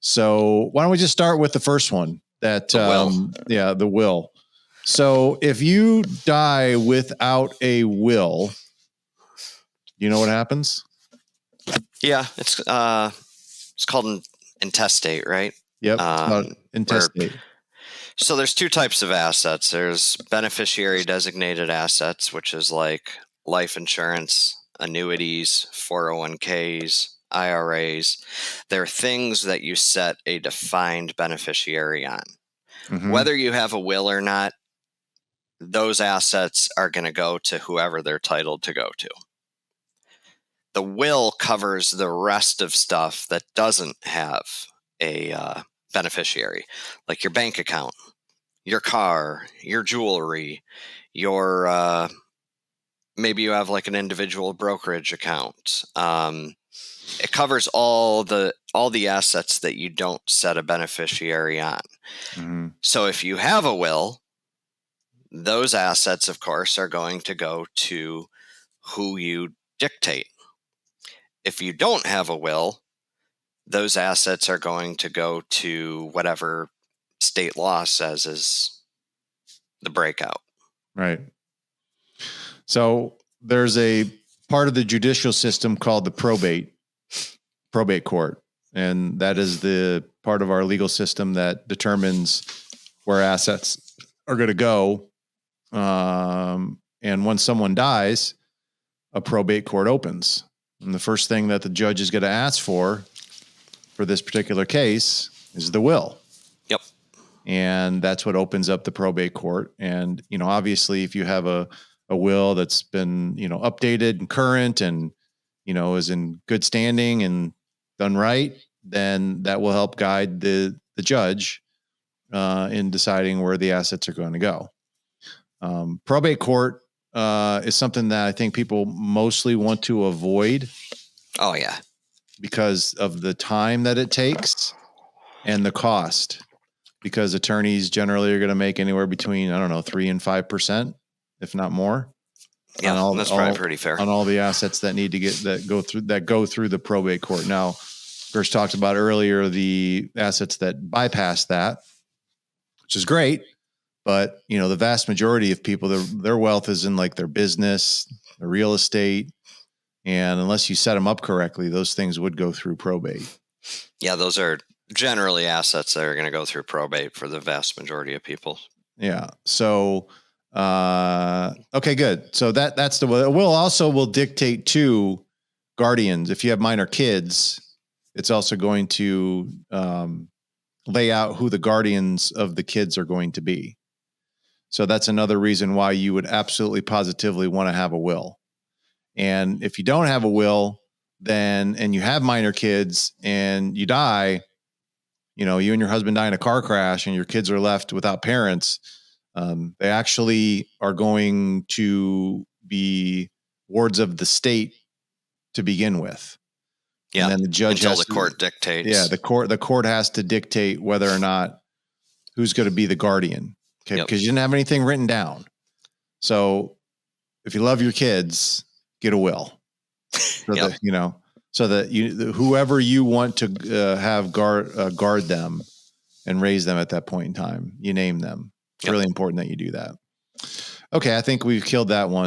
So why don't we just start with the first one? That the will. So if you die without a will, you know what happens? Yeah, it's called an intestate, right? Yep, intestate. So there's two types of assets. There's beneficiary-designated assets, which is like life insurance, annuities, 401ks, IRAs. They're things that you set a defined beneficiary on. Mm-hmm. Whether you have a will or not, those assets are going to go to whoever they're titled to go to. The will covers the rest of stuff that doesn't have a beneficiary, like your bank account, your car, your jewelry, your maybe you have like an individual brokerage account. It covers all the assets that you don't set a beneficiary on. Mm-hmm. So if you have a will, those assets, of course, are going to go to who you dictate. If you don't have a will, those assets are going to go to whatever state law says is the breakout. Right. So there's a part of the judicial system called the probate court. And that is the part of our legal system that determines where assets are going to go. And when someone dies, a probate court opens. And the first thing that the judge is going to ask for this particular case is the will. Yep. And that's what opens up the probate court. And, obviously if you have a will that's been, updated and current and, is in good standing and done right, then that will help guide the judge in deciding where the assets are going to go. Probate court is something that I think people mostly want to avoid. Oh, yeah. Because of the time that it takes and the cost. Because attorneys generally are going to make anywhere between, 3 and 5%, if not more. Yeah, that's probably pretty fair. On all the assets that need to go through the probate court. Now, first talked about earlier the assets that bypass that, which is great. But, the vast majority of people, their wealth is in like their business, their real estate. And unless you set them up correctly, those things would go through probate. Yeah, those are generally assets that are going to go through probate for the vast majority of people. Yeah. So, okay, good. So that's the will. Will dictate to guardians. If you have minor kids, it's also going to lay out who the guardians of the kids are going to be. So that's another reason why you would absolutely positively want to have a will. And if you don't have a will, and you have minor kids and you die, you and your husband die in a car crash and your kids are left without parents, they actually are going to be wards of the state to begin with. Yeah. And then the judge until the court dictates. Yeah. The court has to dictate whether or not who's going to be the guardian. Okay. Yep. Because you didn't have anything written down. So if you love your kids, get a will. So yep. that, so that whoever you want to have guard them and raise them at that point in time, you name them. It's really important that you do that. Okay. I think we've killed that one.